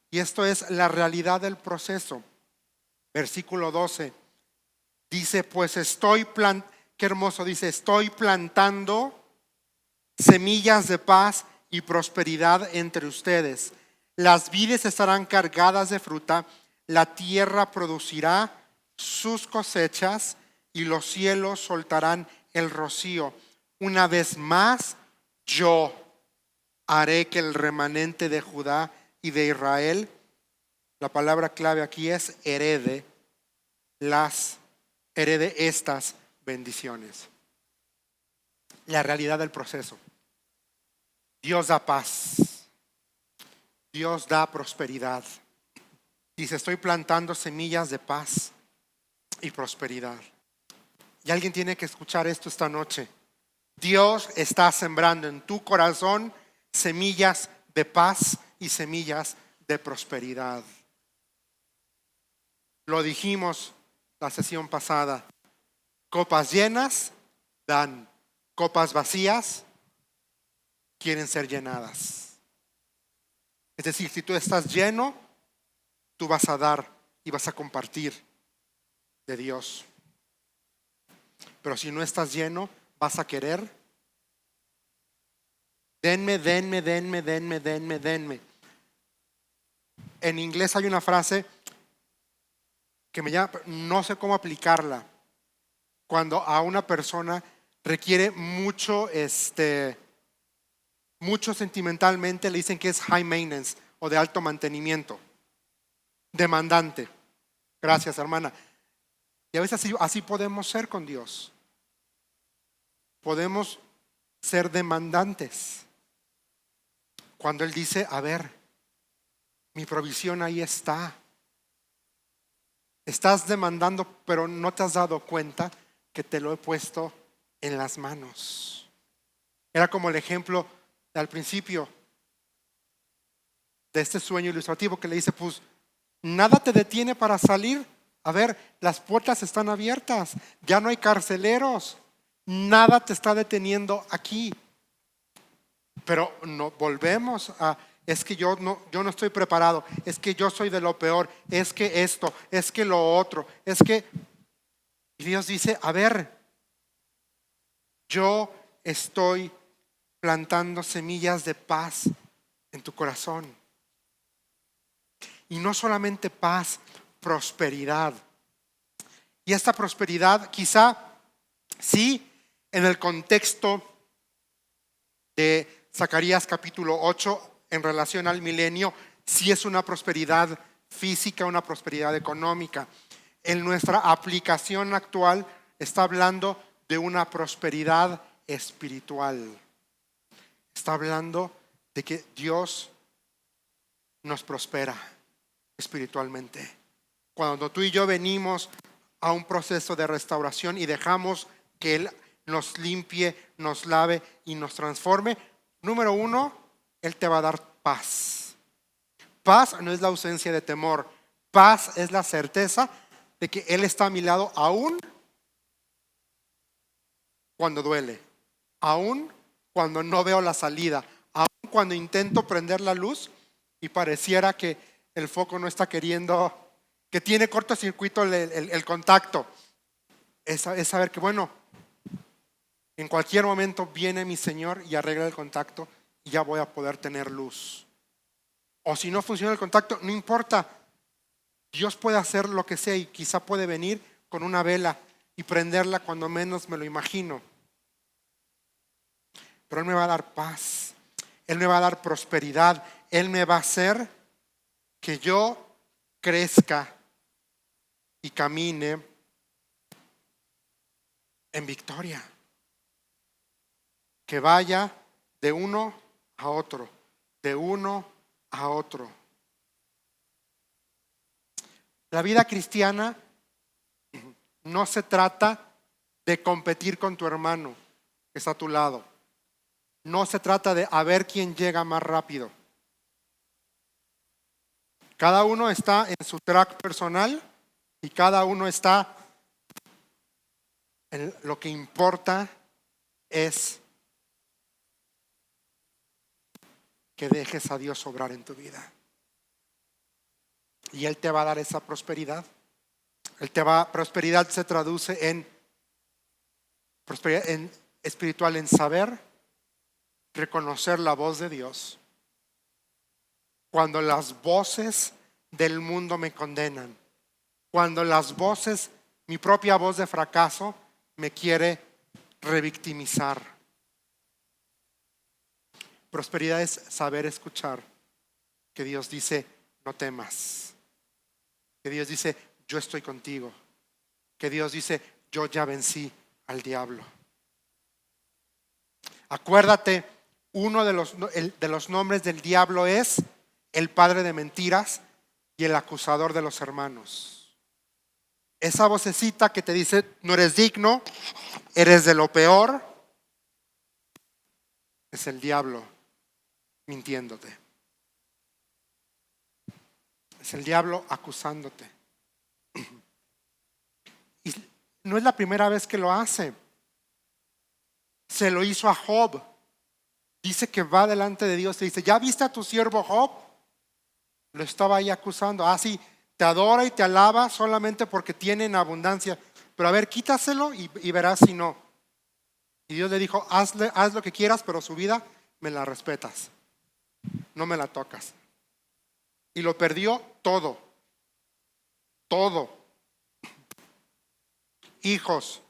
Y esto es la realidad del proceso. Versículo 12 dice, pues qué hermoso, dice, estoy plantando semillas de paz y prosperidad entre ustedes. Las vides estarán cargadas de fruta, la tierra producirá sus cosechas y los cielos soltarán el rocío. Una vez más, yo haré que el remanente de Judá y de Israel, la palabra clave aquí es herede estas bendiciones. La realidad del proceso. Dios da paz. Dios da prosperidad. Dice, estoy plantando semillas de paz y prosperidad. Y alguien tiene que escuchar esto esta noche. Dios está sembrando en tu corazón semillas de paz y semillas de prosperidad. Lo dijimos la sesión pasada. Copas llenas dan, copas vacías quieren ser llenadas. Es decir, si tú estás lleno, tú vas a dar y vas a compartir de Dios. Pero si no estás lleno, vas a querer. Denme. En inglés hay una frase que me llama, no sé cómo aplicarla. Cuando a una persona requiere mucho sentimentalmente, le dicen que es high maintenance o de alto mantenimiento. Demandante. Gracias, hermana. Y a veces así podemos ser con Dios. Podemos ser demandantes. Cuando Él dice, a ver, mi provisión ahí está. Estás demandando, pero no te has dado cuenta que te lo he puesto en las manos. Era como el ejemplo al principio de este sueño ilustrativo que le dice, pues nada te detiene para salir. A ver, las puertas están abiertas, ya no hay carceleros, nada te está deteniendo aquí. Pero no volvemos a, es que yo no estoy preparado, es que yo soy de lo peor, es que esto, es que lo otro, es que... Y Dios dice, a ver, yo estoy plantando semillas de paz en tu corazón. Y no solamente paz, prosperidad. Y esta prosperidad quizá sí en el contexto de Zacarías capítulo 8 en relación al milenio, sí es una prosperidad física, una prosperidad económica. En nuestra aplicación actual está hablando de una prosperidad espiritual. Está hablando de que Dios nos prospera espiritualmente. Cuando tú y yo venimos a un proceso de restauración y dejamos que Él nos limpie, nos lave y nos transforme, número uno, Él te va a dar paz. Paz no es la ausencia de temor. Paz es la certeza de que Él está a mi lado aún cuando duele, aún cuando no veo la salida, aún cuando intento prender la luz y pareciera que el foco no está queriendo, que tiene cortocircuito el contacto. Es saber que bueno, en cualquier momento viene mi Señor y arregla el contacto y ya voy a poder tener luz. O si no funciona el contacto, no importa. Dios puede hacer lo que sea y quizá puede venir con una vela y prenderla cuando menos me lo imagino. Pero Él me va a dar paz, Él me va a dar prosperidad, Él me va a hacer que yo crezca y camine en victoria. Que vaya de uno a otro, de uno a otro. La vida cristiana no se trata de competir con tu hermano que está a tu lado. No se trata de a ver quién llega más rápido. Cada uno está en su track personal y cada uno está en lo que importa es que dejes a Dios obrar en tu vida. Y Él te va a dar esa prosperidad. Prosperidad se traduce en prosperidad espiritual, en saber reconocer la voz de Dios cuando las voces del mundo me condenan, cuando las voces, mi propia voz de fracaso me quiere revictimizar. Prosperidad es saber escuchar que Dios dice no temas, que Dios dice yo estoy contigo, que Dios dice yo ya vencí al diablo. Acuérdate, uno de los nombres del diablo es el padre de mentiras y el acusador de los hermanos. Esa vocecita que te dice no eres digno, eres de lo peor, es el diablo mintiéndote. Es el diablo acusándote. Y no es la primera vez que lo hace. Se lo hizo a Job. Dice que va delante de Dios y dice, ¿ya viste a tu siervo Job? Lo estaba ahí acusando. Ah, sí, te adora y te alaba solamente porque tiene en abundancia. Pero a ver, quítaselo y verás si no. Y Dios le dijo, haz lo que quieras, pero su vida me la respetas. No me la tocas. Y lo perdió todo. Todo. Hijos.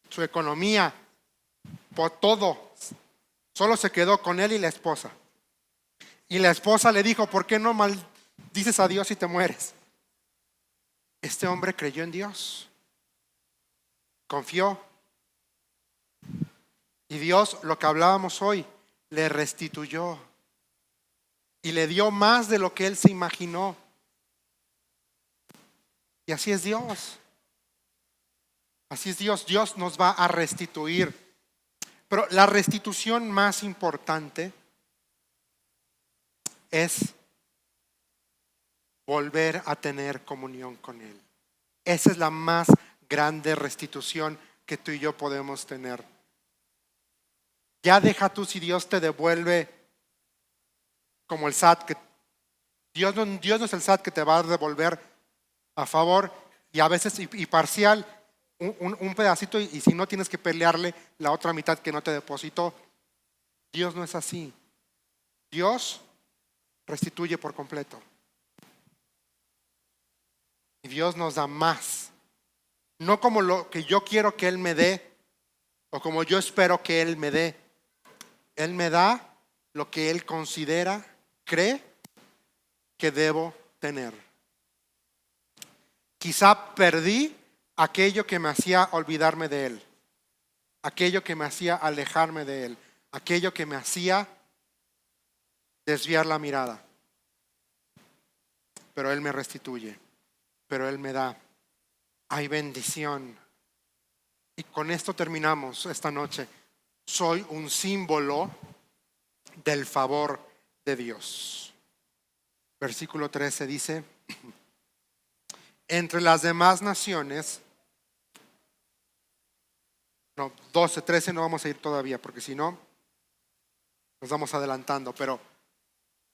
Su economía. Por todo. Solo se quedó con él y la esposa. Y la esposa le dijo, ¿por qué no maldices a Dios y te mueres? Este hombre creyó en Dios. Confió. Y Dios, lo que hablábamos hoy, le restituyó. Y le dio más de lo que él se imaginó. Y así es Dios. Así es Dios. Dios nos va a restituir. Pero la restitución más importante es volver a tener comunión con Él. Esa es la más grande restitución que tú y yo podemos tener. Ya deja tú si Dios te devuelve como el SAT, que Dios no es el SAT que te va a devolver a favor y a veces y parcial. un pedacito y si no tienes que pelearle la otra mitad que no te depositó. Dios no es así. Dios restituye por completo. Y Dios nos da más. No como lo que yo quiero que Él me dé o como yo espero que Él me dé. Él me da lo que Él considera, cree que debo tener. Quizá perdí aquello que me hacía olvidarme de Él, aquello que me hacía alejarme de Él, aquello que me hacía desviar la mirada. Pero Él me restituye, pero Él me da. Hay bendición. Y con esto terminamos esta noche. Soy un símbolo del favor de Dios. Versículo 13 dice: entre las demás naciones, 12, 13 no vamos a ir todavía, porque si no, nos vamos adelantando. Pero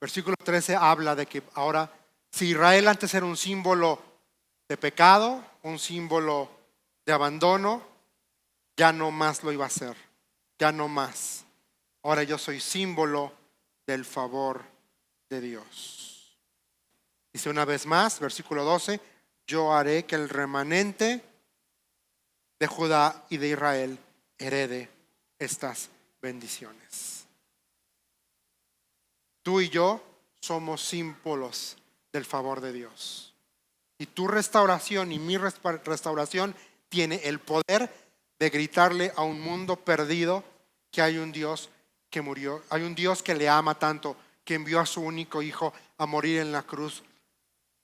versículo 13 habla de que ahora, si Israel antes era un símbolo de pecado, un símbolo de abandono, ya no más lo iba a ser, ya no más. Ahora yo soy símbolo del favor de Dios. Dice una vez más, versículo 12, yo haré que el remanente de Judá y de Israel herede estas bendiciones. Tú y yo somos símbolos del favor de Dios. Y tu restauración y mi restauración tiene el poder de gritarle a un mundo perdido que hay un Dios que murió, hay un Dios que le ama tanto, que envió a su único hijo a morir en la cruz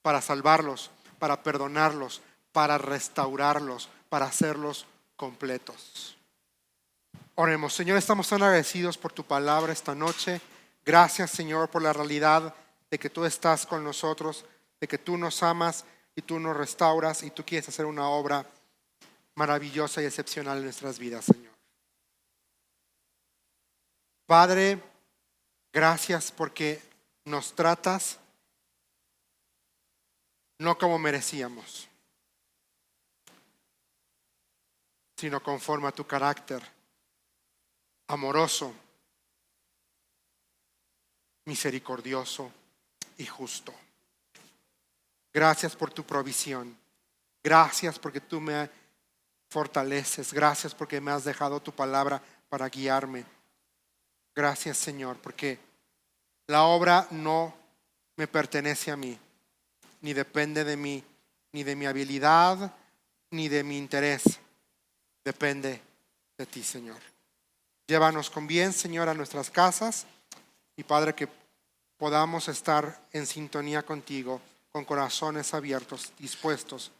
para salvarlos, para perdonarlos, para restaurarlos, para hacerlos completos. Oremos. Señor, estamos tan agradecidos por tu palabra esta noche. Gracias, Señor, por la realidad de que tú estás con nosotros, de que tú nos amas y tú nos restauras y tú quieres hacer una obra maravillosa y excepcional en nuestras vidas, Señor. Padre, gracias porque nos tratas no como merecíamos, sino conforme a tu carácter amoroso, misericordioso y justo. Gracias por tu provisión. Gracias porque tú me fortaleces. Gracias porque me has dejado tu palabra para guiarme. Gracias, Señor, porque la obra no me pertenece a mí, ni depende de mí, ni de mi habilidad, ni de mi interés. Depende de ti, Señor. Llévanos con bien, Señor, a nuestras casas y, Padre, que podamos estar en sintonía contigo, con corazones abiertos, dispuestos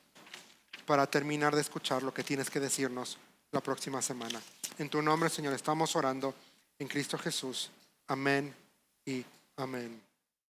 para terminar de escuchar lo que tienes que decirnos la próxima semana. En tu nombre, Señor, estamos orando en Cristo Jesús. Amén y amén.